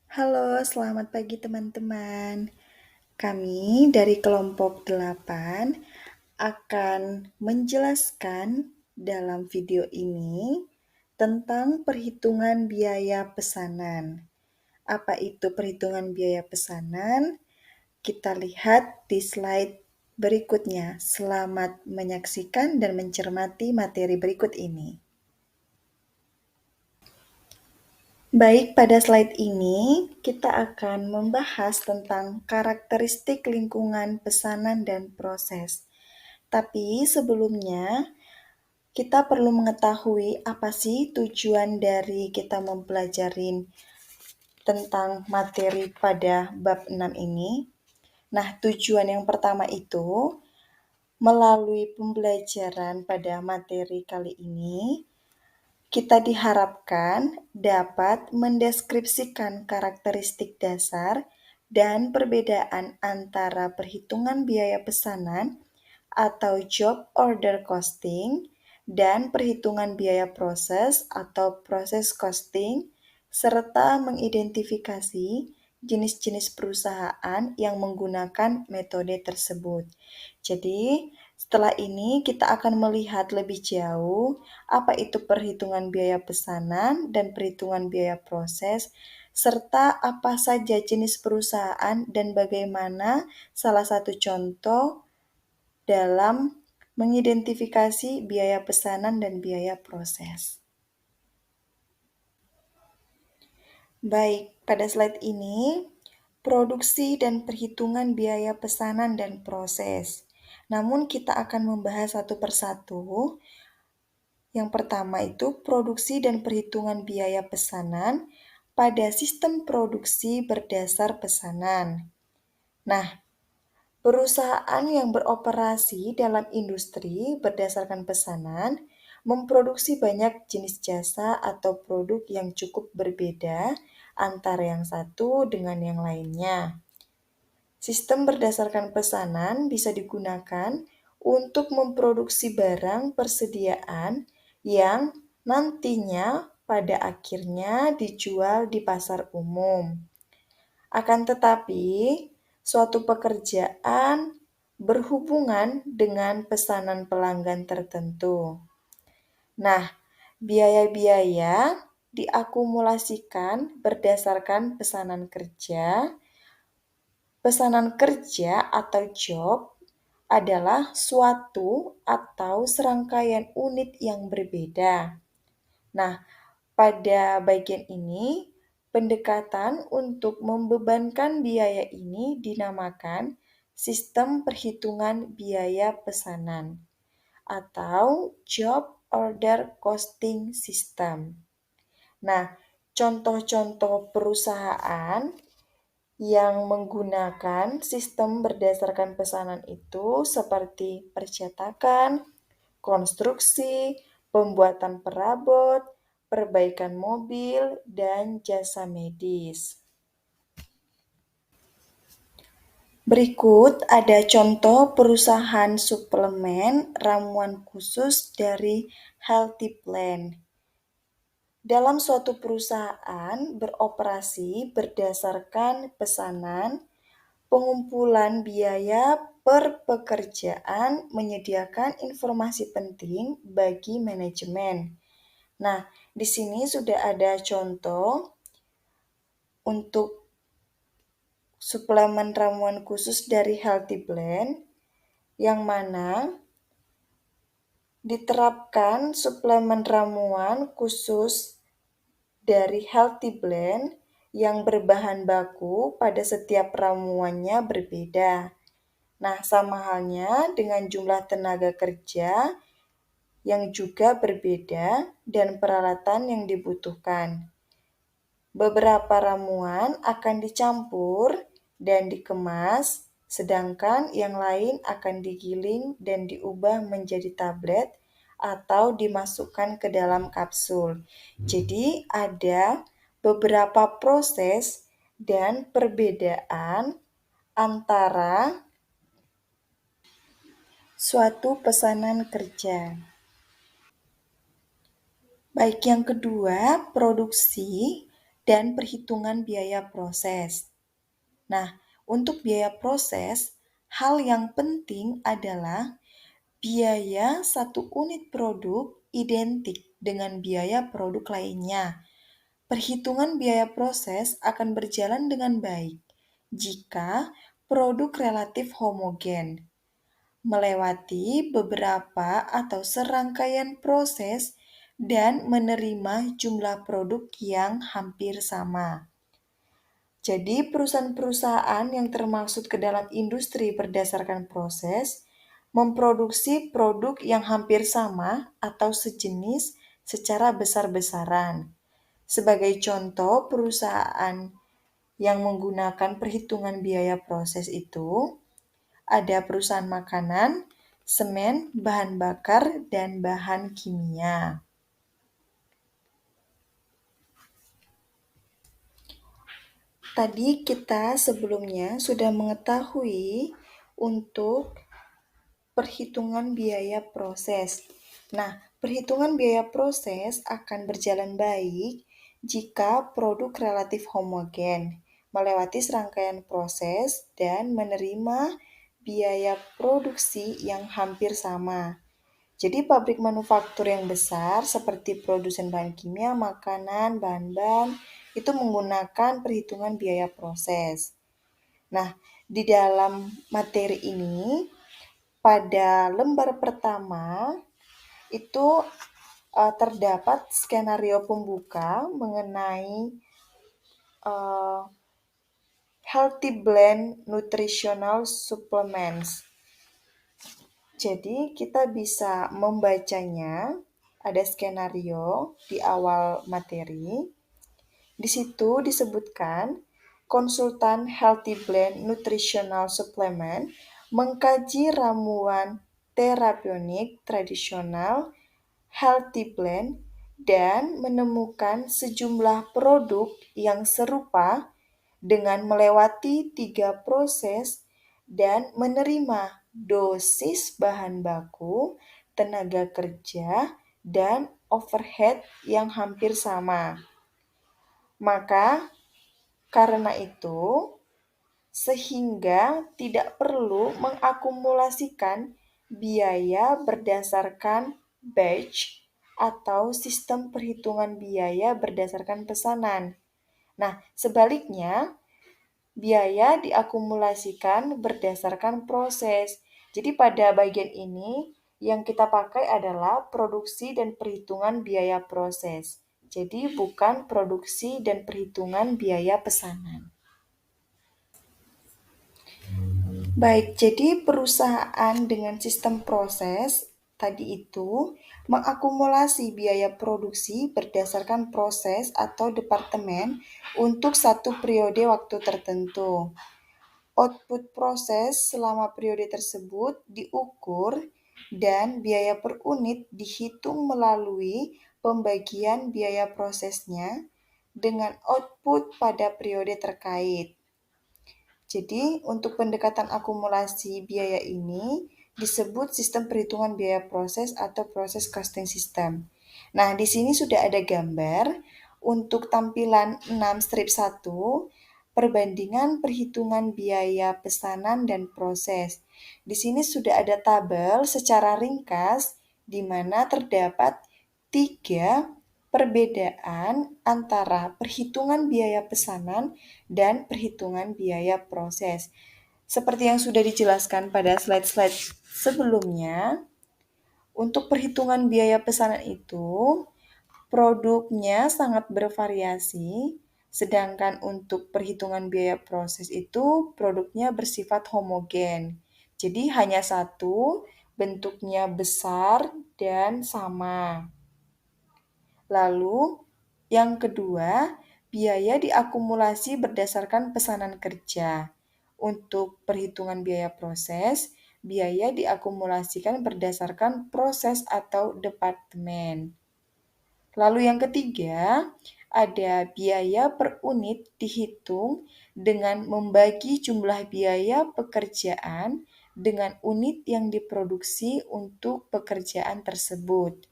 Halo, selamat pagi teman-teman. Kami dari kelompok 8 akan menjelaskan dalam video ini tentang perhitungan biaya pesanan. Apa itu perhitungan biaya pesanan? Kita lihat di slide berikutnya. Selamat menyaksikan dan mencermati materi berikut ini. Baik, pada slide ini kita akan membahas tentang karakteristik lingkungan pesanan dan proses. Tapi sebelumnya, kita perlu mengetahui apa sih tujuan dari kita mempelajari tentang materi pada bab 6 ini. Nah, tujuan yang pertama itu, melalui pembelajaran pada materi kali ini, kita diharapkan dapat mendeskripsikan karakteristik dasar dan perbedaan antara perhitungan biaya pesanan atau job order costing dan perhitungan biaya proses atau process costing, serta mengidentifikasi jenis-jenis perusahaan yang menggunakan metode tersebut. Jadi, setelah ini kita akan melihat lebih jauh apa itu perhitungan biaya pesanan dan perhitungan biaya proses, serta apa saja jenis perusahaan dan bagaimana salah satu contoh dalam mengidentifikasi biaya pesanan dan biaya proses. Baik, pada slide ini, produksi dan perhitungan biaya pesanan dan proses. Namun kita akan membahas satu persatu. Yang pertama itu produksi dan perhitungan biaya pesanan pada sistem produksi berdasar pesanan. Nah, perusahaan yang beroperasi dalam industri berdasarkan pesanan memproduksi banyak jenis jasa atau produk yang cukup berbeda antara yang satu dengan yang lainnya. Sistem berdasarkan pesanan bisa digunakan untuk memproduksi barang persediaan yang nantinya pada akhirnya dijual di pasar umum. Akan tetapi, suatu pekerjaan berhubungan dengan pesanan pelanggan tertentu. Nah, biaya-biaya diakumulasikan berdasarkan pesanan kerja. Pesanan kerja atau job adalah suatu atau serangkaian unit yang berbeda. Nah, pada bagian ini, pendekatan untuk membebankan biaya ini dinamakan sistem perhitungan biaya pesanan atau job order costing system. Nah, contoh-contoh perusahaan yang menggunakan sistem berdasarkan pesanan itu seperti percetakan, konstruksi, pembuatan perabot, perbaikan mobil, dan jasa medis. Berikut ada contoh perusahaan suplemen ramuan khusus dari Healthy Plan. Dalam suatu perusahaan beroperasi berdasarkan pesanan, pengumpulan biaya per pekerjaan menyediakan informasi penting bagi manajemen. Nah, di sini sudah ada contoh untuk suplemen ramuan khusus dari Healthy Blend, yang mana diterapkan suplemen ramuan khusus dari Healthy Blend yang berbahan baku pada setiap ramuannya berbeda. Nah, sama halnya dengan jumlah tenaga kerja yang juga berbeda dan peralatan yang dibutuhkan. Beberapa ramuan akan dicampur dan dikemas, sedangkan yang lain akan digiling dan diubah menjadi tablet atau dimasukkan ke dalam kapsul. Jadi ada beberapa proses dan perbedaan antara suatu pesanan kerja. Baik, yang kedua, produksi dan perhitungan biaya proses. Nah, untuk biaya proses, hal yang penting adalah biaya satu unit produk identik dengan biaya produk lainnya. Perhitungan biaya proses akan berjalan dengan baik jika produk relatif homogen, melewati beberapa atau serangkaian proses dan menerima jumlah produk yang hampir sama. Jadi, perusahaan-perusahaan yang termasuk ke dalam industri berdasarkan proses memproduksi produk yang hampir sama atau sejenis secara besar-besaran. Sebagai contoh, perusahaan yang menggunakan perhitungan biaya proses itu ada perusahaan makanan, semen, bahan bakar, dan bahan kimia. Tadi kita sebelumnya sudah mengetahui untuk perhitungan biaya proses. Nah, perhitungan biaya proses akan berjalan baik jika produk relatif homogen, melewati serangkaian proses, dan menerima biaya produksi yang hampir sama. Jadi pabrik manufaktur yang besar seperti produsen bahan kimia, makanan, bahan-bahan itu menggunakan perhitungan biaya proses. Nah, di dalam materi ini pada lembar pertama itu terdapat skenario pembuka mengenai Healthy Blend Nutritional Supplements. Jadi kita bisa membacanya, ada skenario di awal materi. Di situ disebutkan konsultan Healthy Blend Nutritional Supplement mengkaji ramuan terapeutik tradisional Healthy Blend dan menemukan sejumlah produk yang serupa dengan melewati 3 proses dan menerima dosis bahan baku, tenaga kerja, dan overhead yang hampir sama. Maka karena itu, sehingga tidak perlu mengakumulasikan biaya berdasarkan batch atau sistem perhitungan biaya berdasarkan pesanan. Nah, sebaliknya, biaya diakumulasikan berdasarkan proses. Jadi pada bagian ini yang kita pakai adalah produksi dan perhitungan biaya proses. Jadi bukan produksi dan perhitungan biaya pesanan. Baik, jadi perusahaan dengan sistem proses tadi itu mengakumulasi biaya produksi berdasarkan proses atau departemen untuk satu periode waktu tertentu. Output proses selama periode tersebut diukur dan biaya per unit dihitung melalui pembagian biaya prosesnya dengan output pada periode terkait. Jadi, untuk pendekatan akumulasi biaya ini disebut sistem perhitungan biaya proses atau proses costing system. Nah, di sini sudah ada gambar untuk tampilan 6 strip 1, perbandingan perhitungan biaya pesanan dan proses. Di sini sudah ada tabel secara ringkas di mana terdapat 3 perbedaan antara perhitungan biaya pesanan dan perhitungan biaya proses. Seperti yang sudah dijelaskan pada slide-slide sebelumnya, untuk perhitungan biaya pesanan itu, produknya sangat bervariasi, sedangkan untuk perhitungan biaya proses itu produknya bersifat homogen. Jadi hanya satu, bentuknya besar dan sama. Lalu, yang kedua, biaya diakumulasi berdasarkan pesanan kerja. Untuk perhitungan biaya proses, biaya diakumulasikan berdasarkan proses atau departemen. Lalu yang ketiga, ada biaya per unit dihitung dengan membagi jumlah biaya pekerjaan dengan unit yang diproduksi untuk pekerjaan tersebut.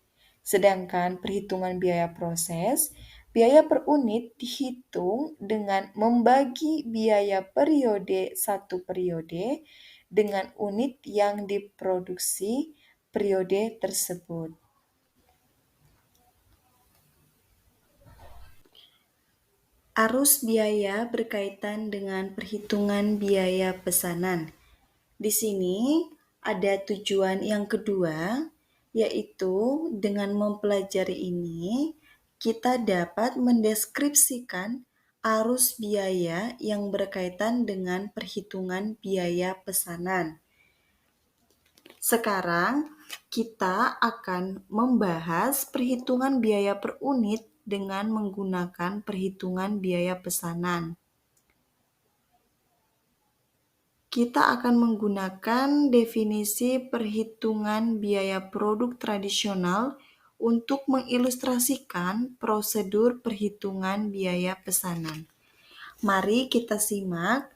Sedangkan perhitungan biaya proses, Biaya per unit dihitung dengan membagi biaya periode satu periode dengan unit yang diproduksi periode tersebut. Arus biaya berkaitan dengan perhitungan biaya pesanan. Di sini ada tujuan yang kedua, yaitu dengan mempelajari ini, kita dapat mendeskripsikan arus biaya yang berkaitan dengan perhitungan biaya pesanan. Sekarang kita akan membahas perhitungan biaya per unit dengan menggunakan perhitungan biaya pesanan. Kita akan menggunakan definisi perhitungan biaya produk tradisional untuk mengilustrasikan prosedur perhitungan biaya pesanan. Mari kita simak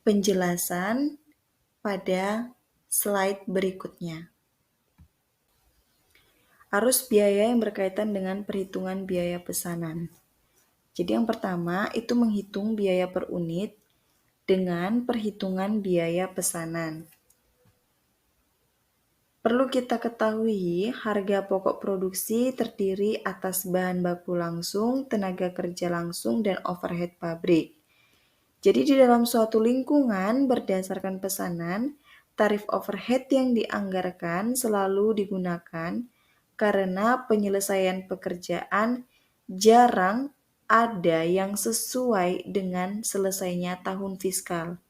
penjelasan pada slide berikutnya. Arus biaya yang berkaitan dengan perhitungan biaya pesanan. Jadi yang pertama itu menghitung biaya per unit dengan perhitungan biaya pesanan. Perlu kita ketahui, harga pokok produksi terdiri atas bahan baku langsung, tenaga kerja langsung, dan overhead pabrik. Jadi di dalam suatu lingkungan berdasarkan pesanan, tarif overhead yang dianggarkan selalu digunakan karena penyelesaian pekerjaan jarang ada yang sesuai dengan selesainya tahun fiskal.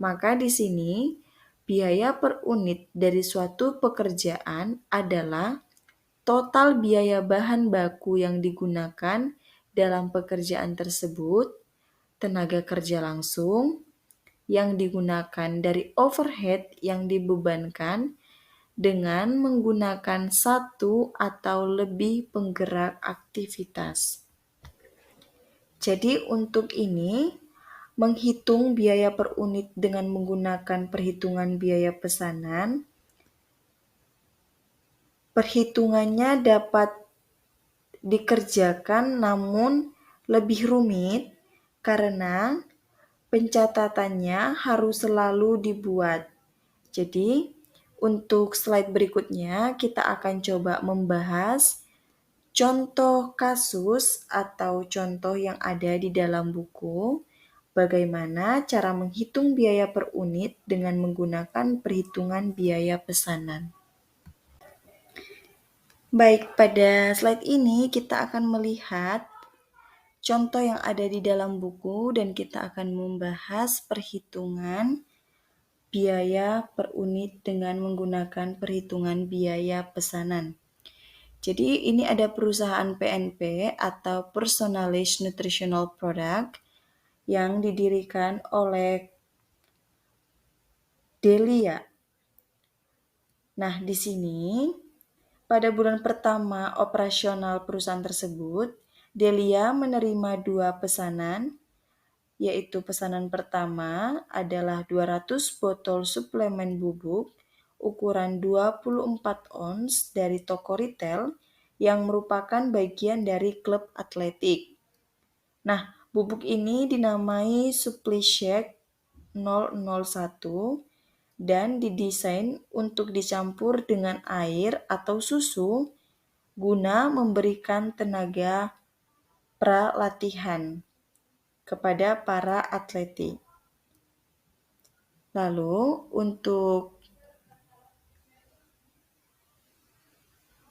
Maka di sini biaya per unit dari suatu pekerjaan adalah total biaya bahan baku yang digunakan dalam pekerjaan tersebut, tenaga kerja langsung yang digunakan dari overhead yang dibebankan dengan menggunakan satu atau lebih penggerak aktivitas. Jadi untuk ini, menghitung biaya per unit dengan menggunakan perhitungan biaya pesanan, perhitungannya dapat dikerjakan namun lebih rumit karena pencatatannya harus selalu dibuat. Jadi, untuk slide berikutnya kita akan coba membahas contoh kasus atau contoh yang ada di dalam buku, bagaimana cara menghitung biaya per unit dengan menggunakan perhitungan biaya pesanan. Baik, pada slide ini kita akan melihat contoh yang ada di dalam buku dan kita akan membahas perhitungan biaya per unit dengan menggunakan perhitungan biaya pesanan. Jadi ini ada perusahaan PNP atau Personalized Nutritional Product yang didirikan oleh Delia. Nah, di sini pada bulan pertama operasional perusahaan tersebut, Delia menerima 2 pesanan, yaitu pesanan pertama adalah 200 botol suplemen bubuk ukuran 24 ons dari toko retail yang merupakan bagian dari klub atletik. Nah, bubuk ini dinamai SupplyShake 001 dan didesain untuk dicampur dengan air atau susu guna memberikan tenaga pra-latihan kepada para atletik. Lalu untuk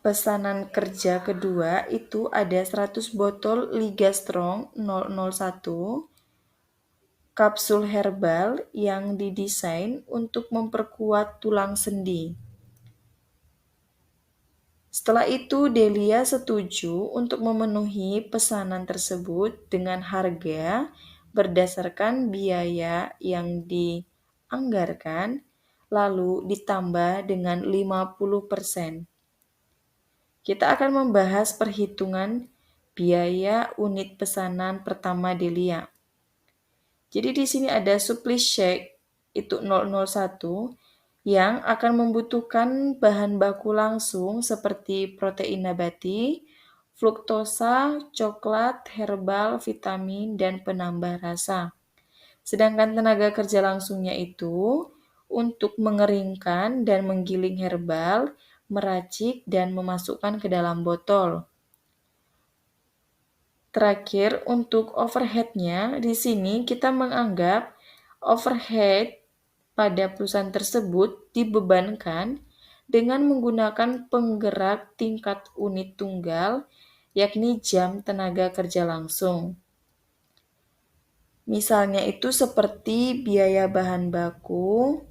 pesanan kerja kedua itu ada 100 botol Liga Strong 001 kapsul herbal yang didesain untuk memperkuat tulang sendi. Setelah itu Delia setuju untuk memenuhi pesanan tersebut dengan harga berdasarkan biaya yang dianggarkan lalu ditambah dengan 50%. Kita akan membahas perhitungan biaya unit pesanan pertama Delia. Jadi di sini ada SupplyShake itu 001 yang akan membutuhkan bahan baku langsung seperti protein nabati, fruktosa, coklat, herbal, vitamin, dan penambah rasa. Sedangkan tenaga kerja langsungnya itu untuk mengeringkan dan menggiling herbal, meracik, dan memasukkan ke dalam botol. Terakhir, untuk overhead-nya, di sini kita menganggap overhead pada perusahaan tersebut dibebankan dengan menggunakan penggerak tingkat unit tunggal, yakni jam tenaga kerja langsung. Misalnya itu seperti biaya bahan baku,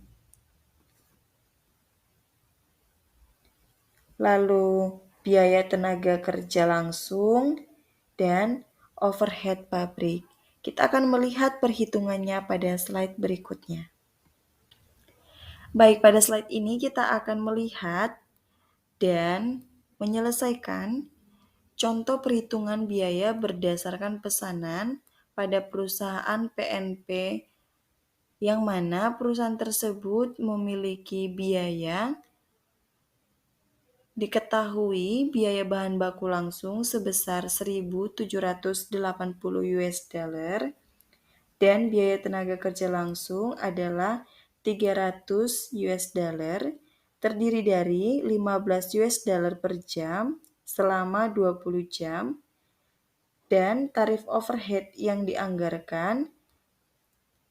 lalu biaya tenaga kerja langsung, dan overhead pabrik. Kita akan melihat perhitungannya pada slide berikutnya. Baik, pada slide ini kita akan melihat dan menyelesaikan contoh perhitungan biaya berdasarkan pesanan pada perusahaan PNP yang mana perusahaan tersebut memiliki biaya. Diketahui biaya bahan baku langsung sebesar 1.780 US dollar dan biaya tenaga kerja langsung adalah 300 US dollar, terdiri dari 15 US dollar per jam selama 20 jam, dan tarif overhead yang dianggarkan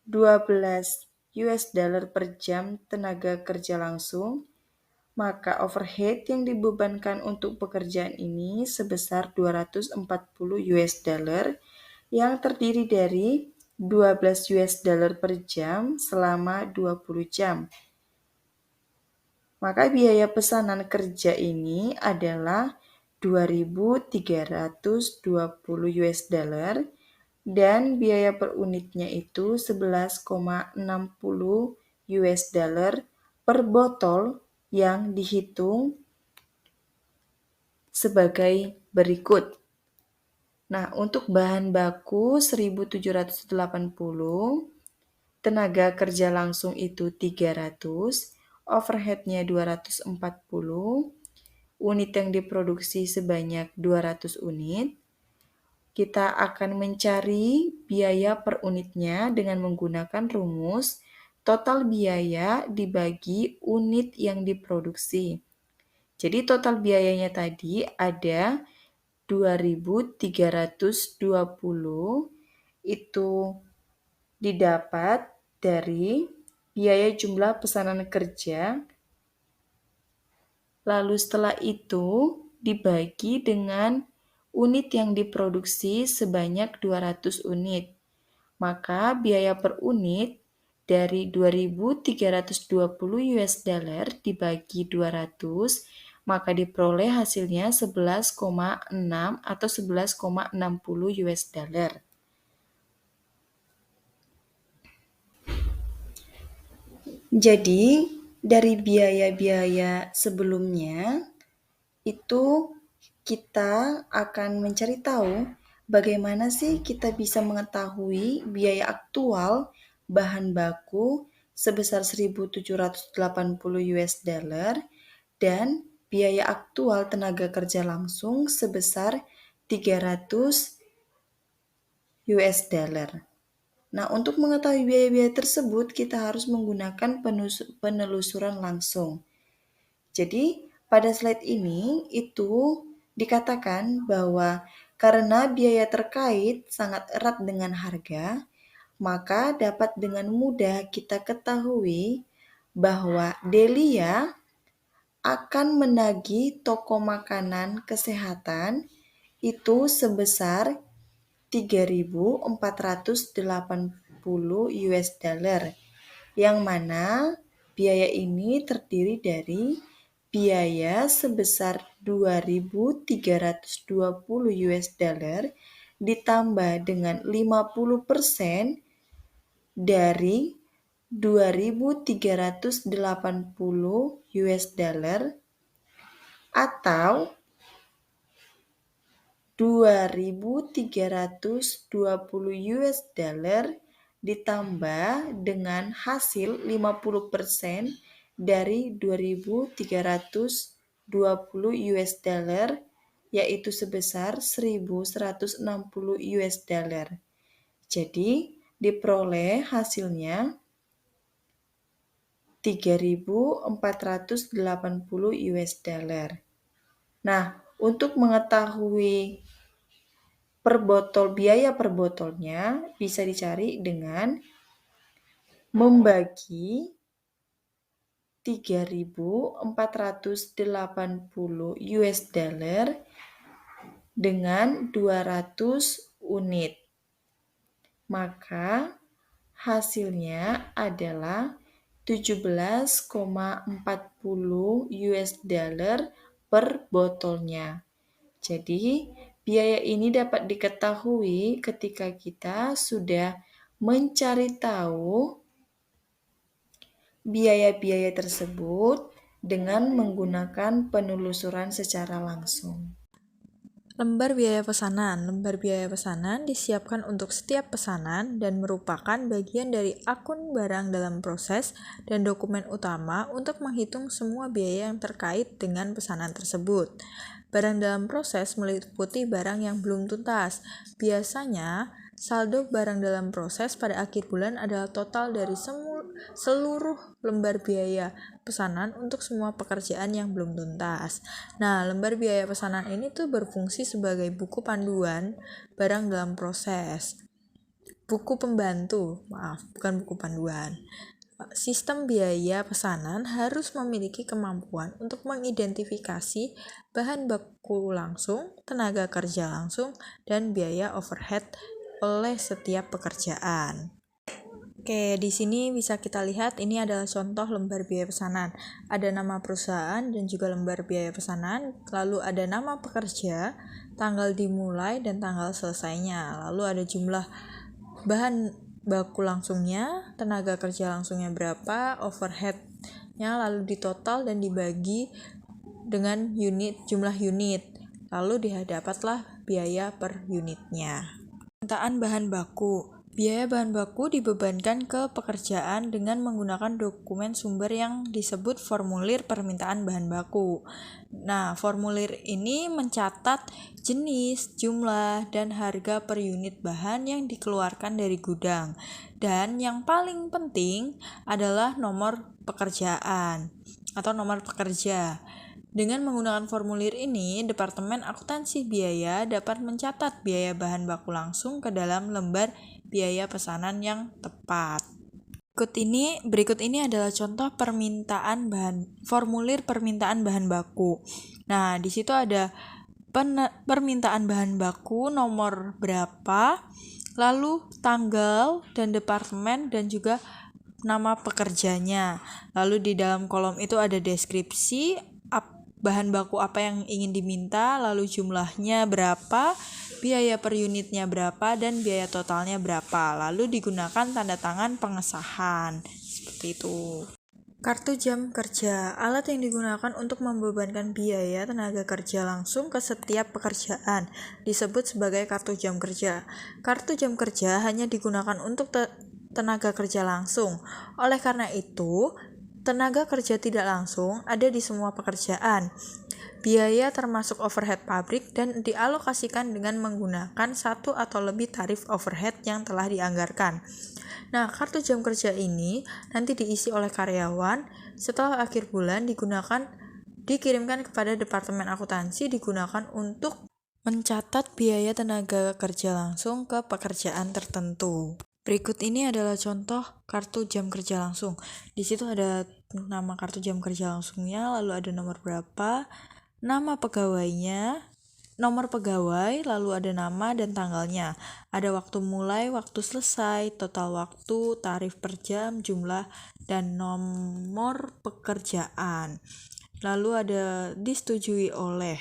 12 US dollar per jam tenaga kerja langsung, maka overhead yang dibebankan untuk pekerjaan ini sebesar 240 US dollar yang terdiri dari 12 US dollar per jam selama 20 jam. Maka biaya pesanan kerja ini adalah 2.320 US dollar dan biaya per unitnya itu 11,60 US dollar per botol yang dihitung sebagai berikut. Nah, untuk bahan baku 1.780, tenaga kerja langsung itu 300, overhead-nya 240, unit yang diproduksi sebanyak 200 unit. Kita akan mencari biaya per unitnya dengan menggunakan rumus total biaya dibagi unit yang diproduksi. Jadi total biayanya tadi ada 2.320 itu didapat dari biaya jumlah pesanan kerja. Lalu setelah itu dibagi dengan unit yang diproduksi sebanyak 200 unit. Maka biaya per unit dari 2.320 US dollar dibagi 200, maka diperoleh hasilnya 11,6 atau 11,60 US dollar. Jadi, dari biaya-biaya sebelumnya, itu kita akan mencari tahu bagaimana sih kita bisa mengetahui biaya aktual bahan baku sebesar 1.780 US dollar dan biaya aktual tenaga kerja langsung sebesar 300 US dollar. Nah, untuk mengetahui biaya-biaya tersebut, kita harus menggunakan penelusuran langsung. Jadi, pada slide ini itu dikatakan bahwa karena biaya terkait sangat erat dengan harga, maka dapat dengan mudah kita ketahui bahwa Delia akan menagih toko makanan kesehatan itu sebesar 3.480 US dollar, yang mana biaya ini terdiri dari biaya sebesar 2.320 US dollar ditambah dengan 50% dari 2.380 US dollar atau 2.320 US dollar ditambah dengan hasil 50% dari 2.320 US dollar yaitu sebesar 1.160 US dollar. Jadi, diperoleh hasilnya 3.480 US dollar. Nah, untuk mengetahui biaya per botolnya bisa dicari dengan membagi 3.480 US dollar dengan 200 unit. Maka hasilnya adalah 17,40 US dollar per botolnya. Jadi, biaya ini dapat diketahui ketika kita sudah mencari tahu biaya-biaya tersebut dengan menggunakan penelusuran secara langsung. Lembar biaya pesanan. Lembar biaya pesanan disiapkan untuk setiap pesanan dan merupakan bagian dari akun barang dalam proses dan dokumen utama untuk menghitung semua biaya yang terkait dengan pesanan tersebut. Barang dalam proses meliputi barang yang belum tuntas. Biasanya, saldo barang dalam proses pada akhir bulan adalah total dari seluruh lembar biaya pesanan untuk semua pekerjaan yang belum tuntas. Nah, lembar biaya pesanan ini tuh berfungsi sebagai buku panduan barang dalam proses. Buku pembantu, bukan buku panduan. Sistem biaya pesanan harus memiliki kemampuan untuk mengidentifikasi bahan baku langsung, tenaga kerja langsung, dan biaya overhead oleh setiap pekerjaan. Oke, di sini bisa kita lihat ini adalah contoh lembar biaya pesanan. Ada nama perusahaan dan juga lembar biaya pesanan, lalu ada nama pekerja, tanggal dimulai dan tanggal selesainya. Lalu ada jumlah bahan baku langsungnya, tenaga kerja langsungnya berapa, overheadnya lalu ditotal dan dibagi dengan jumlah unit. Lalu didapatlah biaya per unitnya. Permintaan bahan baku. Biaya bahan baku dibebankan ke pekerjaan dengan menggunakan dokumen sumber yang disebut formulir permintaan bahan baku. Nah, formulir ini mencatat jenis, jumlah, dan harga per unit bahan yang dikeluarkan dari gudang. Dan yang paling penting adalah nomor pekerjaan atau nomor pekerja. Dengan menggunakan formulir ini, Departemen Akuntansi Biaya dapat mencatat biaya bahan baku langsung ke dalam lembar biaya pesanan yang tepat. Berikut ini adalah contoh formulir permintaan bahan baku. Nah, di situ ada permintaan bahan baku nomor berapa, lalu tanggal dan departemen dan juga nama pekerjanya. Lalu di dalam kolom itu ada deskripsi bahan baku apa yang ingin diminta, lalu jumlahnya berapa, biaya per unitnya berapa, dan biaya totalnya berapa. Lalu digunakan tanda tangan pengesahan. Seperti itu. Kartu jam kerja, alat yang digunakan untuk membebankan biaya tenaga kerja langsung ke setiap pekerjaan, disebut sebagai kartu jam kerja. Kartu jam kerja hanya digunakan untuk tenaga kerja langsung. Oleh karena itu, tenaga kerja tidak langsung ada di semua pekerjaan. Biaya termasuk overhead pabrik dan dialokasikan dengan menggunakan satu atau lebih tarif overhead yang telah dianggarkan. Nah, kartu jam kerja ini nanti diisi oleh karyawan setelah akhir bulan dikirimkan kepada Departemen Akuntansi digunakan untuk mencatat biaya tenaga kerja langsung ke pekerjaan tertentu. Berikut ini adalah contoh kartu jam kerja langsung. Di situ ada nama kartu jam kerja langsungnya, lalu ada nomor berapa, nama pegawainya, nomor pegawai, lalu ada nama dan tanggalnya. Ada waktu mulai, waktu selesai, total waktu, tarif per jam, jumlah, dan nomor pekerjaan. Lalu ada disetujui oleh.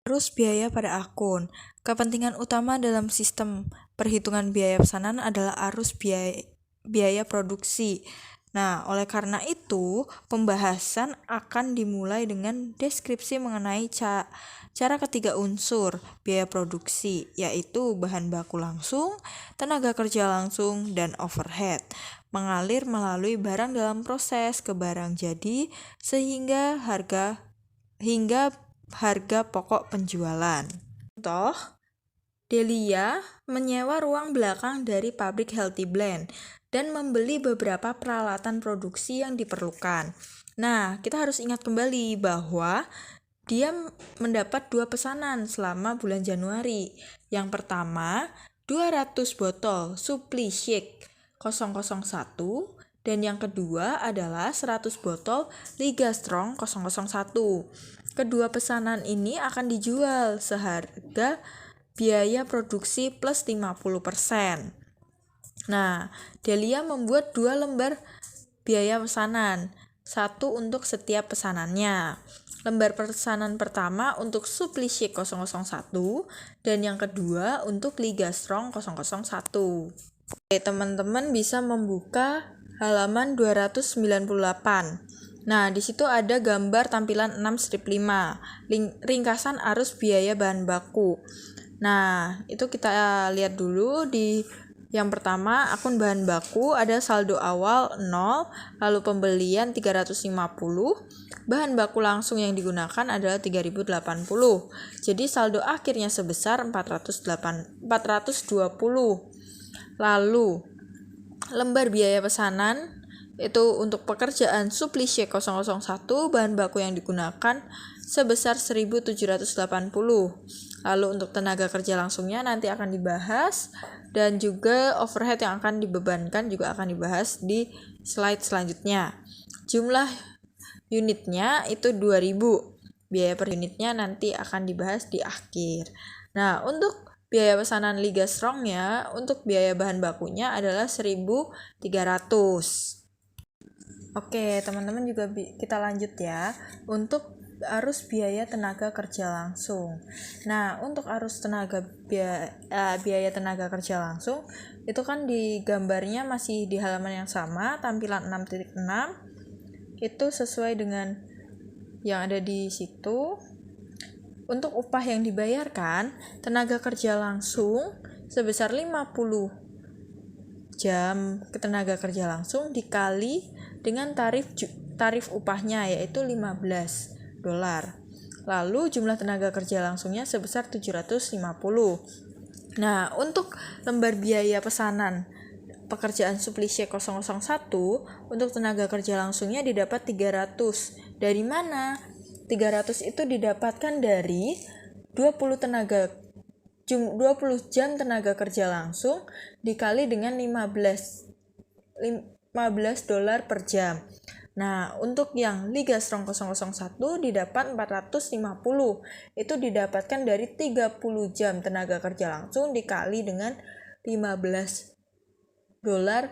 Terus biaya pada akun. Kepentingan utama dalam sistem perhitungan biaya pesanan adalah arus biaya produksi. Nah, oleh karena itu, pembahasan akan dimulai dengan deskripsi mengenai cara ketiga unsur biaya produksi, yaitu bahan baku langsung, tenaga kerja langsung, dan overhead, mengalir melalui barang dalam proses ke barang jadi, hingga harga pokok penjualan. Contoh, Delia menyewa ruang belakang dari pabrik Healthy Blend dan membeli beberapa peralatan produksi yang diperlukan. Nah, kita harus ingat kembali bahwa dia mendapat 2 pesanan selama bulan Januari. Yang pertama, 200 botol Supli Shake 001 dan yang kedua adalah 100 botol Liga Strong 001. Kedua pesanan ini akan dijual seharga biaya produksi plus 50%. Nah, Delia membuat 2 lembar biaya pesanan, satu untuk setiap pesanannya. Lembar pesanan pertama untuk Supli Shake 001 dan yang kedua untuk Liga Strong 001. Oke, teman-teman bisa membuka halaman 298. Nah, di situ ada gambar tampilan 6 strip 5, ringkasan arus biaya bahan baku. Nah, itu kita lihat dulu di yang pertama, akun bahan baku ada saldo awal 0, lalu pembelian 350, bahan baku langsung yang digunakan adalah 3080. Jadi saldo akhirnya sebesar 420. Lalu lembar biaya pesanan itu untuk pekerjaan Supli Shake 001, bahan baku yang digunakan sebesar 1780. Lalu untuk tenaga kerja langsungnya nanti akan dibahas dan juga overhead yang akan dibebankan juga akan dibahas di slide selanjutnya. Jumlah unitnya itu 2000. Biaya per unitnya nanti akan dibahas di akhir. Nah, untuk biaya pesanan Liga Strong-nya untuk biaya bahan bakunya adalah 1.300. Oke, teman-teman juga kita lanjut ya. Untuk arus biaya tenaga kerja langsung. Nah, untuk arus biaya tenaga kerja langsung itu kan di gambarnya masih di halaman yang sama, tampilan 6.6 itu sesuai dengan yang ada di situ. Untuk upah yang dibayarkan, tenaga kerja langsung sebesar 50 jam tenaga kerja langsung dikali dengan tarif upahnya yaitu $15. Lalu jumlah tenaga kerja langsungnya sebesar 750. Nah, untuk lembar biaya pesanan pekerjaan Supli Shake 001 untuk tenaga kerja langsungnya didapat 300. Dari mana? 300 itu didapatkan dari 20 jam tenaga kerja langsung dikali dengan $15 per jam. Nah, untuk yang Liga Strong 001 didapat 450. Itu didapatkan dari 30 jam tenaga kerja langsung dikali dengan $15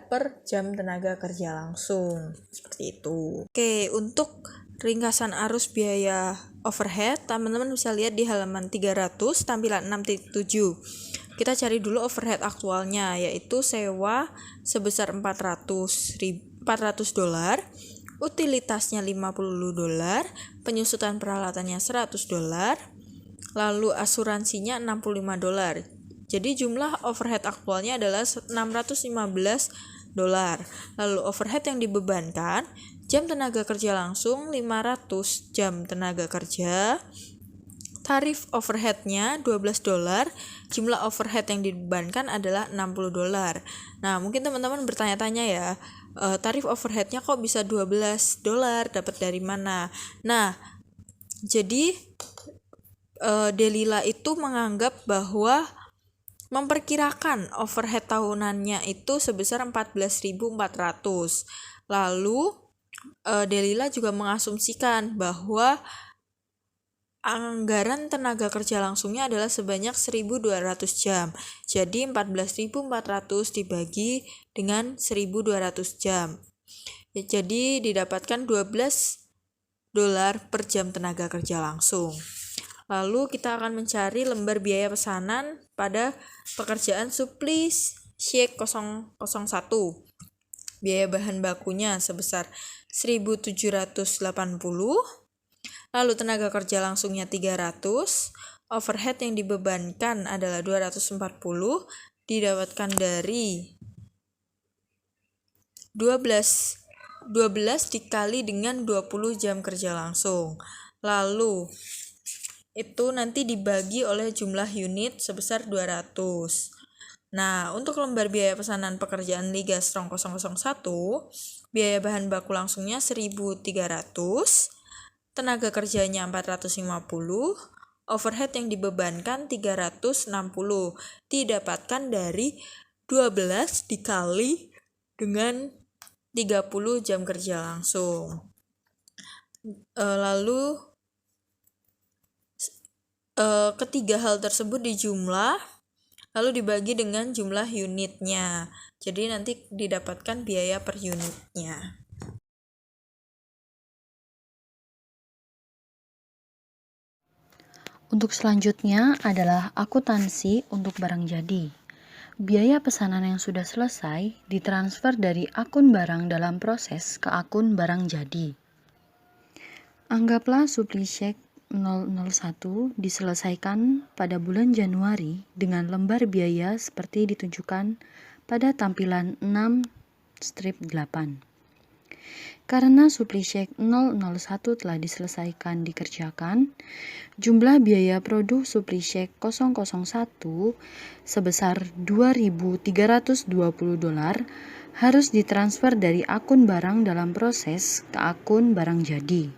per jam tenaga kerja langsung. Seperti itu. Oke, untuk ringkasan arus biaya overhead, teman-teman bisa lihat di halaman 300 tampilan 6.7. Kita cari dulu overhead aktualnya, yaitu sewa sebesar $400, utilitasnya $50, penyusutan peralatannya $100, lalu asuransinya $65. Jadi jumlah overhead aktualnya adalah $615. Lalu overhead yang dibebankan, jam tenaga kerja langsung 500 jam tenaga kerja, tarif overheadnya $12, jumlah overhead yang dibebankan adalah $60. Nah, mungkin teman-teman bertanya-tanya ya, tarif overheadnya kok bisa $12, dapat dari mana? Nah, jadi Delila itu menganggap bahwa memperkirakan overhead tahunannya itu sebesar 14.400. Lalu Delila juga mengasumsikan bahwa anggaran tenaga kerja langsungnya adalah sebanyak 1.200 jam. Jadi 14.400 dibagi dengan 1.200 jam. Ya, jadi didapatkan $12 per jam tenaga kerja langsung. Lalu kita akan mencari lembar biaya pesanan pada pekerjaan Supli Shake 001. Biaya bahan bakunya sebesar 1.780. Lalu tenaga kerja langsungnya 300. Overhead yang dibebankan adalah 240. Didapatkan dari 12 dikali dengan 20 jam kerja langsung. Lalu itu nanti dibagi oleh jumlah unit sebesar 200. Nah, untuk lembar biaya pesanan pekerjaan Liga Strong 001, biaya bahan baku langsungnya 1.300, tenaga kerjanya 450, overhead yang dibebankan 360, didapatkan dari 12 dikali dengan 30 jam kerja langsung. Lalu ketiga hal tersebut dijumlah lalu dibagi dengan jumlah unitnya. Jadi nanti didapatkan biaya per unitnya. Untuk selanjutnya adalah akuntansi untuk barang jadi. Biaya pesanan yang sudah selesai ditransfer dari akun barang dalam proses ke akun barang jadi. Anggaplah supply check 001 diselesaikan pada bulan Januari dengan lembar biaya seperti ditunjukkan pada tampilan 6-8. Karena supply check 001 telah dikerjakan, jumlah biaya produk supply check 001 sebesar $2.320 harus ditransfer dari akun barang dalam proses ke akun barang jadi.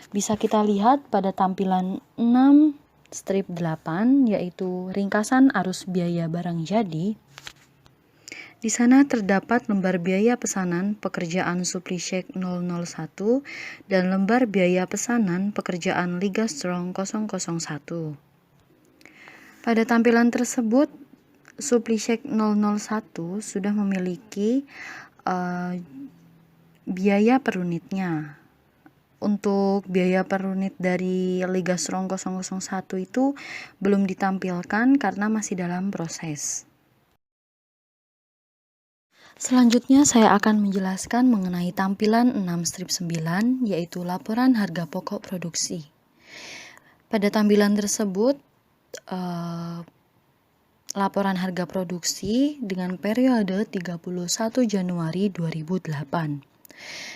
Bisa kita lihat pada tampilan 6-8, yaitu ringkasan arus biaya barang jadi. Di sana terdapat lembar biaya pesanan pekerjaan supply check 001 dan lembar biaya pesanan pekerjaan Liga Strong 001. Pada tampilan tersebut, supply check 001 sudah memiliki biaya per unitnya. Untuk biaya per unit dari Liga Strong 001 itu belum ditampilkan karena masih dalam proses. Selanjutnya saya akan menjelaskan mengenai tampilan 6-9, yaitu laporan harga pokok produksi. Pada tampilan tersebut, laporan harga produksi dengan periode 31 Januari 2008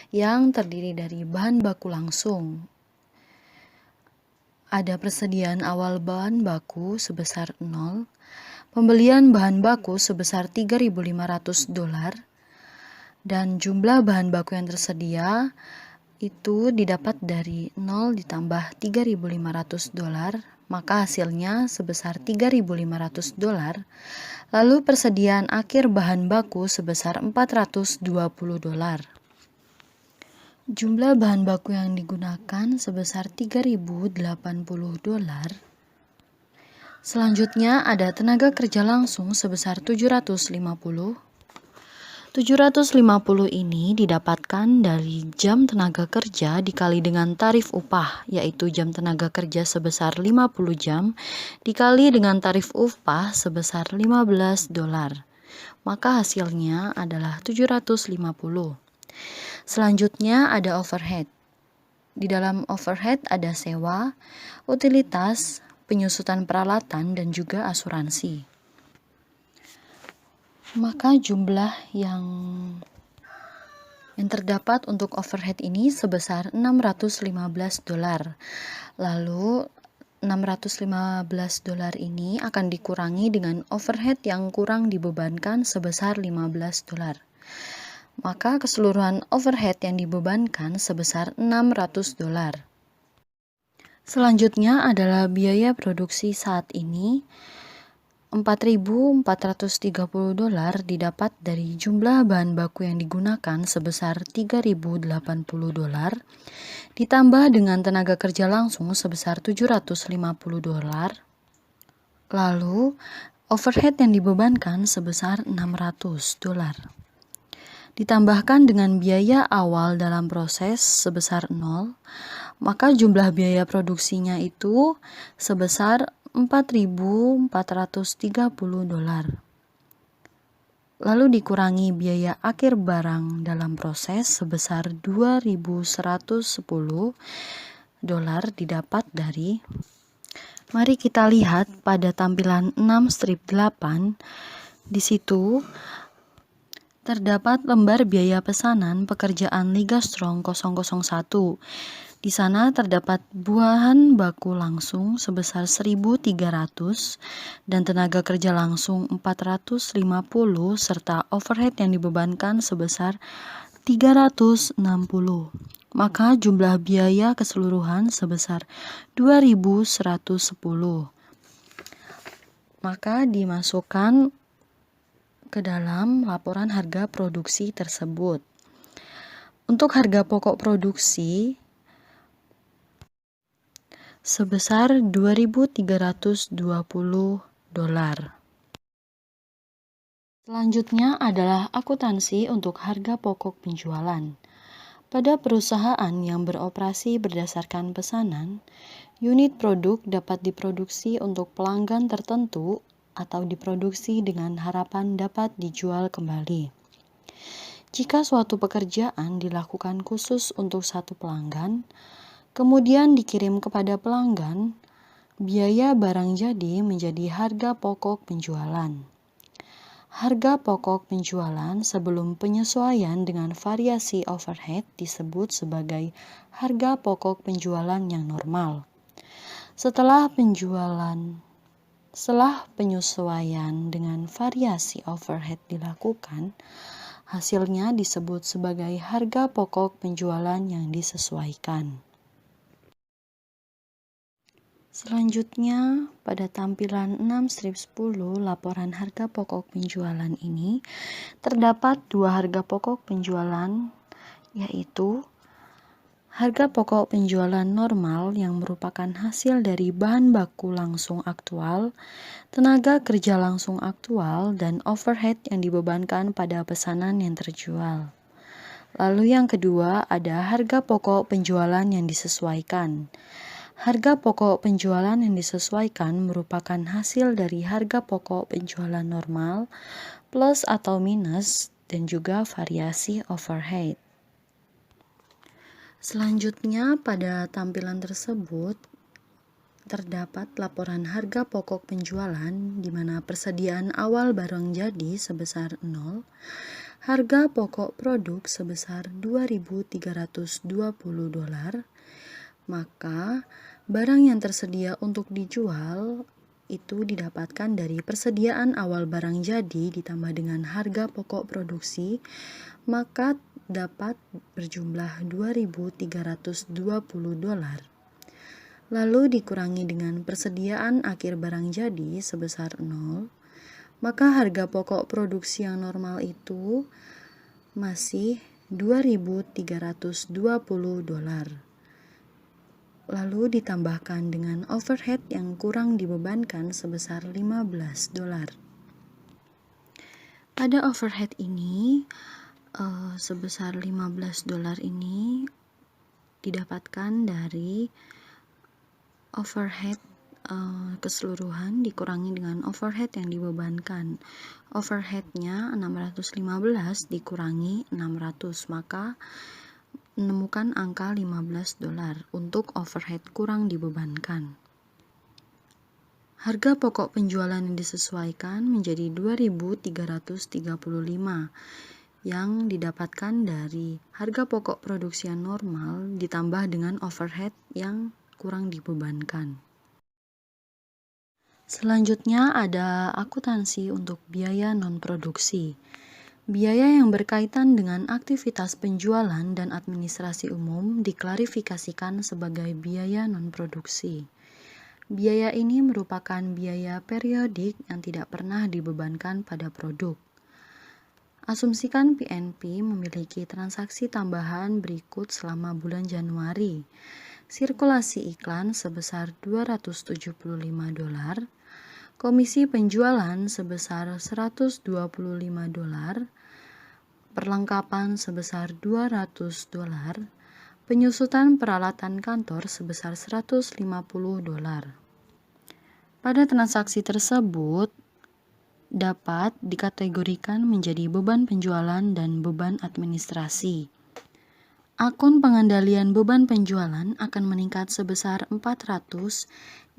yang terdiri dari bahan baku langsung. Ada persediaan awal bahan baku sebesar 0, pembelian bahan baku sebesar $3.500, dan jumlah bahan baku yang tersedia itu didapat dari 0 ditambah $3.500, maka hasilnya sebesar $3.500. Lalu persediaan akhir bahan baku sebesar $420. Jumlah bahan baku yang digunakan sebesar $3.080. Selanjutnya ada tenaga kerja langsung sebesar 750. 750 ini didapatkan dari jam tenaga kerja dikali dengan tarif upah, yaitu jam tenaga kerja sebesar 50 jam dikali dengan tarif upah sebesar $15. Maka hasilnya adalah 750. Selanjutnya ada overhead. Di dalam overhead ada sewa, utilitas, penyusutan peralatan, dan juga asuransi. Maka jumlah yang terdapat untuk overhead ini sebesar $615. Lalu $615 ini akan dikurangi dengan overhead yang kurang dibebankan sebesar $15. Maka keseluruhan overhead yang dibebankan sebesar $600. Selanjutnya adalah biaya produksi saat ini. $4.430 didapat dari jumlah bahan baku yang digunakan sebesar $3.080 ditambah dengan tenaga kerja langsung sebesar $750. Lalu overhead yang dibebankan sebesar $600. Ditambahkan dengan biaya awal dalam proses sebesar 0, maka jumlah biaya produksinya itu sebesar $4.430. Lalu dikurangi biaya akhir barang dalam proses sebesar $2.110 didapat dari. Mari kita lihat pada tampilan 6-8. Di situ terdapat lembar biaya pesanan pekerjaan Liga Strong 001 Di sana terdapat bahan baku langsung sebesar 1.300 dan tenaga kerja langsung 450 serta overhead yang dibebankan sebesar 360. Maka jumlah biaya keseluruhan sebesar 2.110. Maka dimasukkan ke dalam laporan harga produksi tersebut. Untuk harga pokok produksi sebesar $2.320. Selanjutnya adalah akuntansi untuk harga pokok penjualan. Pada perusahaan yang beroperasi berdasarkan pesanan, unit produk dapat diproduksi untuk pelanggan tertentu atau diproduksi dengan harapan dapat dijual kembali. Jika suatu pekerjaan dilakukan khusus untuk satu pelanggan, kemudian dikirim kepada pelanggan, biaya barang jadi menjadi harga pokok penjualan. Harga pokok penjualan sebelum penyesuaian dengan variasi overhead disebut sebagai harga pokok penjualan yang normal. Setelah penyesuaian dengan variasi overhead dilakukan, hasilnya disebut sebagai harga pokok penjualan yang disesuaikan. Selanjutnya, pada tampilan 6/10 laporan harga pokok penjualan ini, terdapat dua harga pokok penjualan, yaitu harga pokok penjualan normal yang merupakan hasil dari bahan baku langsung aktual, tenaga kerja langsung aktual, dan overhead yang dibebankan pada pesanan yang terjual. Lalu yang kedua ada harga pokok penjualan yang disesuaikan. Harga pokok penjualan yang disesuaikan merupakan hasil dari harga pokok penjualan normal plus atau minus dan juga variasi overhead. Selanjutnya pada tampilan tersebut terdapat laporan harga pokok penjualan di mana persediaan awal barang jadi sebesar 0, harga pokok produk sebesar $2.320, maka barang yang tersedia untuk dijual itu didapatkan dari persediaan awal barang jadi ditambah dengan harga pokok produksi, maka dapat berjumlah $2.320. Lalu dikurangi dengan persediaan akhir barang jadi sebesar 0, maka harga pokok produksi yang normal itu masih $2.320. Lalu ditambahkan dengan overhead yang kurang dibebankan sebesar $15. Pada overhead ini sebesar $15 ini didapatkan dari overhead keseluruhan dikurangi dengan overhead yang dibebankan. Overheadnya 615 dikurangi 600, maka menemukan angka $15 untuk overhead kurang dibebankan. Harga pokok penjualan yang disesuaikan menjadi $2.335 yang didapatkan dari harga pokok produksi yang normal ditambah dengan overhead yang kurang dibebankan. Selanjutnya ada akuntansi untuk biaya non-produksi. Biaya yang berkaitan dengan aktivitas penjualan dan administrasi umum diklarifikasikan sebagai biaya non-produksi. Biaya ini merupakan biaya periodik yang tidak pernah dibebankan pada produk. Asumsikan PNP memiliki transaksi tambahan berikut selama bulan Januari. Sirkulasi iklan sebesar $275, komisi penjualan sebesar $125, perlengkapan sebesar $200, penyusutan peralatan kantor sebesar $150. Pada transaksi tersebut dapat dikategorikan menjadi beban penjualan dan beban administrasi. Akun pengendalian beban penjualan akan meningkat sebesar 400,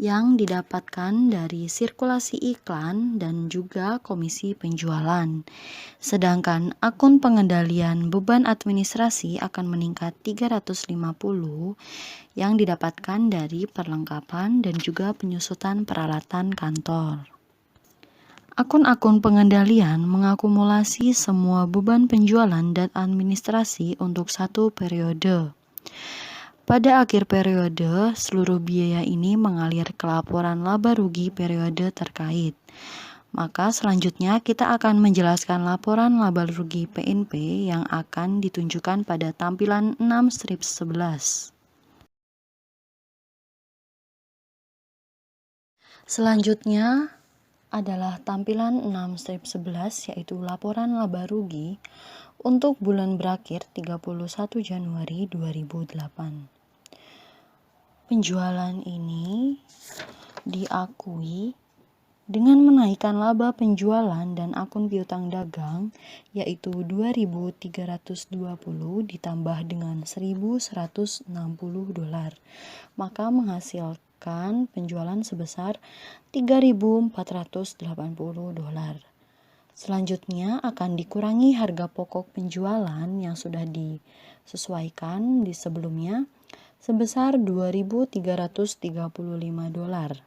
yang didapatkan dari sirkulasi iklan dan juga komisi penjualan. Sedangkan akun pengendalian beban administrasi akan meningkat 350 yang didapatkan dari perlengkapan dan juga penyusutan peralatan kantor. Akun-akun pengendalian mengakumulasi semua beban penjualan dan administrasi untuk satu periode. Pada akhir periode, seluruh biaya ini mengalir ke laporan laba rugi periode terkait. Maka selanjutnya kita akan menjelaskan laporan laba rugi PNP yang akan ditunjukkan pada tampilan 6/11. Selanjutnya adalah tampilan 6/11 yaitu laporan laba rugi untuk bulan berakhir 31 Januari 2008. Penjualan ini diakui dengan menaikkan laba penjualan dan akun piutang dagang yaitu 2.320 ditambah dengan 1.160 dolar, maka menghasilkan penjualan sebesar 3.480 dolar. Selanjutnya akan dikurangi harga pokok penjualan yang sudah disesuaikan di sebelumnya sebesar 2.335 dolar.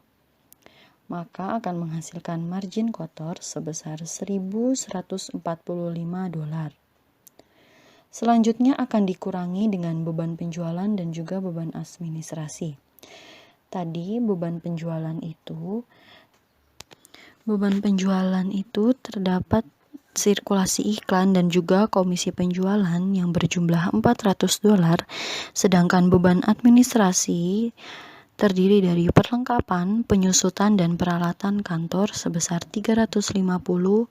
Maka akan menghasilkan margin kotor sebesar 1.145 dolar. Selanjutnya akan dikurangi dengan beban penjualan dan juga beban administrasi. Tadi beban penjualan itu terdapat sirkulasi iklan dan juga komisi penjualan yang berjumlah 400 dolar, sedangkan beban administrasi terdiri dari perlengkapan, penyusutan, dan peralatan kantor sebesar 350,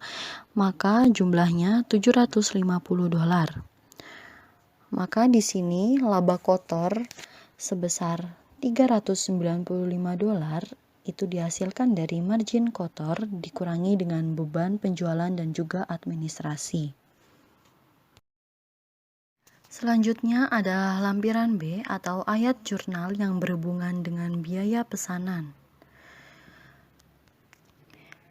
maka jumlahnya 750 dolar. Maka di sini laba kotor sebesar 395 dolar itu dihasilkan dari margin kotor dikurangi dengan beban penjualan dan juga administrasi. Selanjutnya adalah lampiran B atau ayat jurnal yang berhubungan dengan biaya pesanan.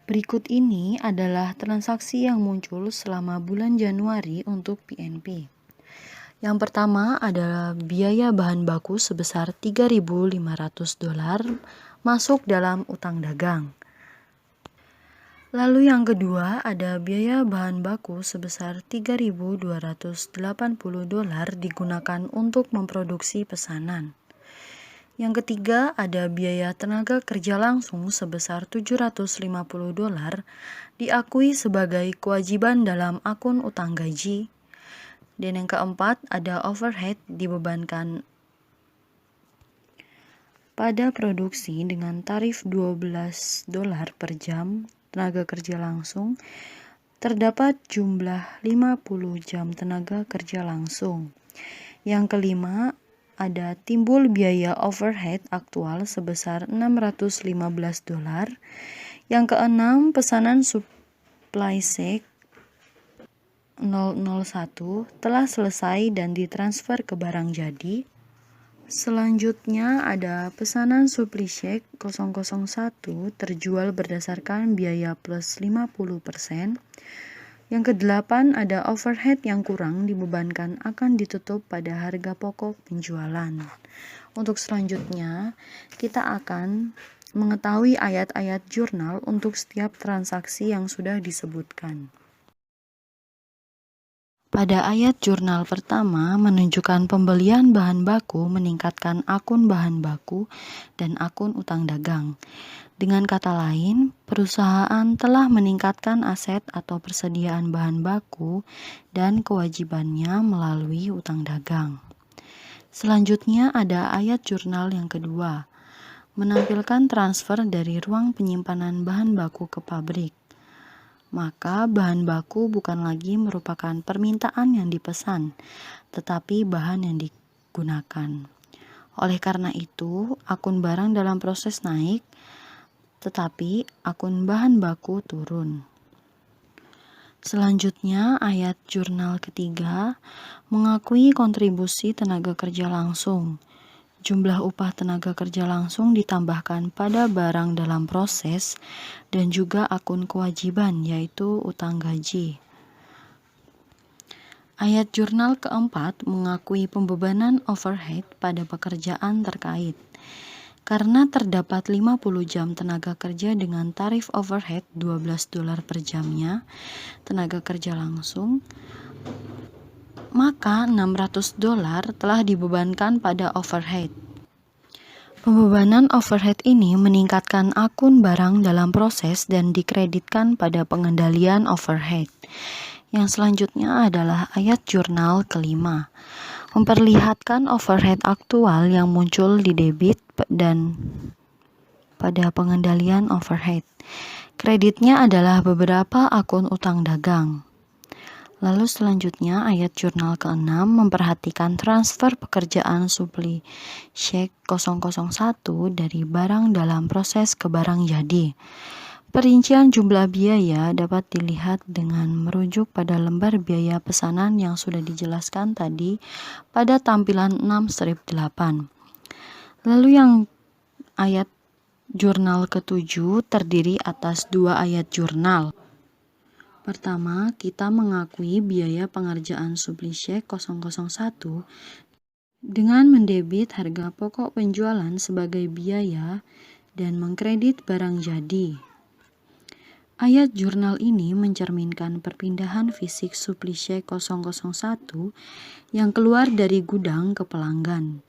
Berikut ini adalah transaksi yang muncul selama bulan Januari untuk PNP. Yang pertama adalah biaya bahan baku sebesar 3.500 dolar masuk dalam utang dagang. Lalu yang kedua ada biaya bahan baku sebesar 3.280 dolar digunakan untuk memproduksi pesanan. Yang ketiga ada biaya tenaga kerja langsung sebesar 750 dolar diakui sebagai kewajiban dalam akun utang gaji. Dan yang keempat ada overhead dibebankan pada produksi dengan tarif 12 dolar per jam tenaga kerja langsung, terdapat jumlah 50 jam tenaga kerja langsung. Yang kelima, ada timbul biaya overhead aktual sebesar 615 dolar. Yang keenam, pesanan supply check 001 telah selesai dan ditransfer ke barang jadi. Selanjutnya ada pesanan supply check 001 terjual berdasarkan biaya plus 50%. Yang kedelapan ada overhead yang kurang dibebankan akan ditutup pada harga pokok penjualan. Untuk selanjutnya kita akan mengetahui ayat-ayat jurnal untuk setiap transaksi yang sudah disebutkan. Pada ayat jurnal pertama menunjukkan pembelian bahan baku meningkatkan akun bahan baku dan akun utang dagang. Dengan kata lain, perusahaan telah meningkatkan aset atau persediaan bahan baku dan kewajibannya melalui utang dagang. Selanjutnya ada ayat jurnal yang kedua, menampilkan transfer dari ruang penyimpanan bahan baku ke pabrik. Maka bahan baku bukan lagi merupakan permintaan yang dipesan, tetapi bahan yang digunakan. Oleh karena itu, akun barang dalam proses naik, tetapi akun bahan baku turun. Selanjutnya, ayat jurnal ketiga mengakui kontribusi tenaga kerja langsung. jumlah upah tenaga kerja langsung ditambahkan pada barang dalam proses dan juga akun kewajiban yaitu utang gaji. Ayat jurnal keempat mengakui pembebanan overhead pada pekerjaan terkait. Karena terdapat 50 jam tenaga kerja dengan tarif overhead $12 per jamnya, tenaga kerja langsung, maka $600 telah dibebankan pada overhead. Pembebanan overhead ini meningkatkan akun barang dalam proses dan dikreditkan pada pengendalian overhead. Yang selanjutnya adalah ayat jurnal kelima, memperlihatkan overhead aktual yang muncul di debit dan pada pengendalian overhead. Kreditnya adalah beberapa akun utang dagang. Lalu selanjutnya ayat jurnal ke-6 memperhatikan transfer pekerjaan supli check 001 dari barang dalam proses ke barang jadi. Perincian jumlah biaya dapat dilihat dengan merujuk pada lembar biaya pesanan yang sudah dijelaskan tadi pada tampilan 6-8. Lalu yang ayat jurnal ke-7 terdiri atas 2 ayat jurnal. Pertama, kita mengakui biaya pengerjaan supli check 001 dengan mendebit harga pokok penjualan sebagai biaya dan mengkredit barang jadi. Ayat jurnal ini mencerminkan perpindahan fisik supli check 001 yang keluar dari gudang ke pelanggan.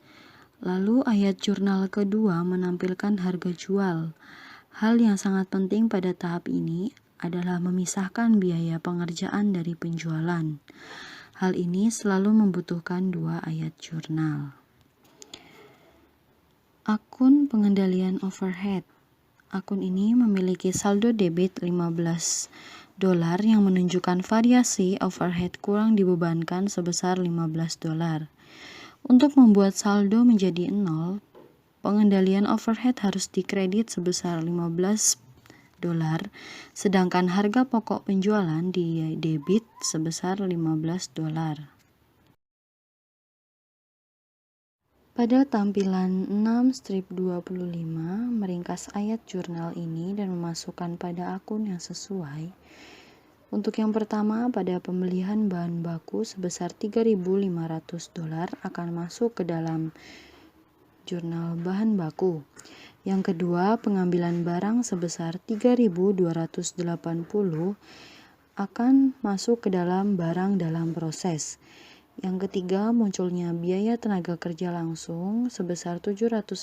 Lalu ayat jurnal kedua menampilkan harga jual. Hal yang sangat penting pada tahap ini adalah memisahkan biaya pengerjaan dari penjualan. Hal ini selalu membutuhkan 2 ayat jurnal. Akun pengendalian overhead. Akun ini memiliki saldo debit $15 yang menunjukkan variasi overhead kurang dibebankan sebesar $15. Untuk membuat saldo menjadi 0, pengendalian overhead harus dikredit sebesar $15, sedangkan harga pokok penjualan di debit sebesar $15. Pada tampilan 6-25, meringkas ayat jurnal ini dan memasukkan pada akun yang sesuai. Untuk yang pertama, pada pembelian bahan baku sebesar $3.500 akan masuk ke dalam jurnal bahan baku. Yang kedua, pengambilan barang sebesar $3.280 akan masuk ke dalam barang dalam proses. Yang ketiga, munculnya biaya tenaga kerja langsung sebesar $750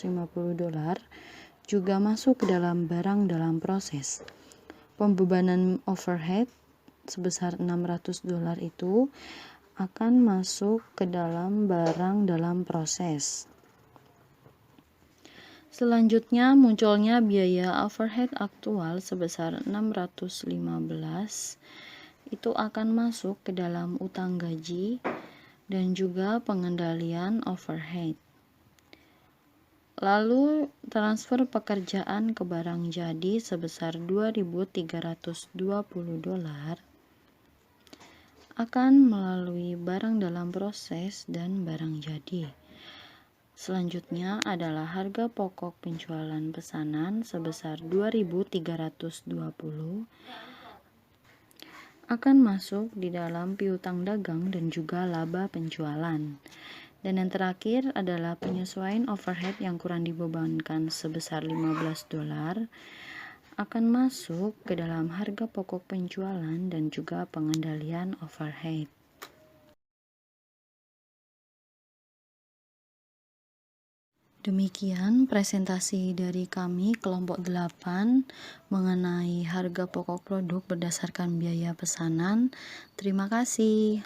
juga masuk ke dalam barang dalam proses. Pembebanan overhead sebesar $600 itu akan masuk ke dalam barang dalam proses. Selanjutnya, munculnya biaya overhead aktual sebesar $615 itu akan masuk ke dalam utang gaji dan juga pengendalian overhead. Lalu transfer pekerjaan ke barang jadi sebesar $2.320 akan melalui barang dalam proses dan barang jadi. Selanjutnya adalah harga pokok penjualan pesanan sebesar $2.320 akan masuk di dalam piutang dagang dan juga laba penjualan. Dan yang terakhir adalah penyesuaian overhead yang kurang dibebankan sebesar $15 akan masuk ke dalam harga pokok penjualan dan juga pengendalian overhead. Demikian presentasi dari kami kelompok 8 mengenai harga pokok produk berdasarkan biaya pesanan. Terima kasih.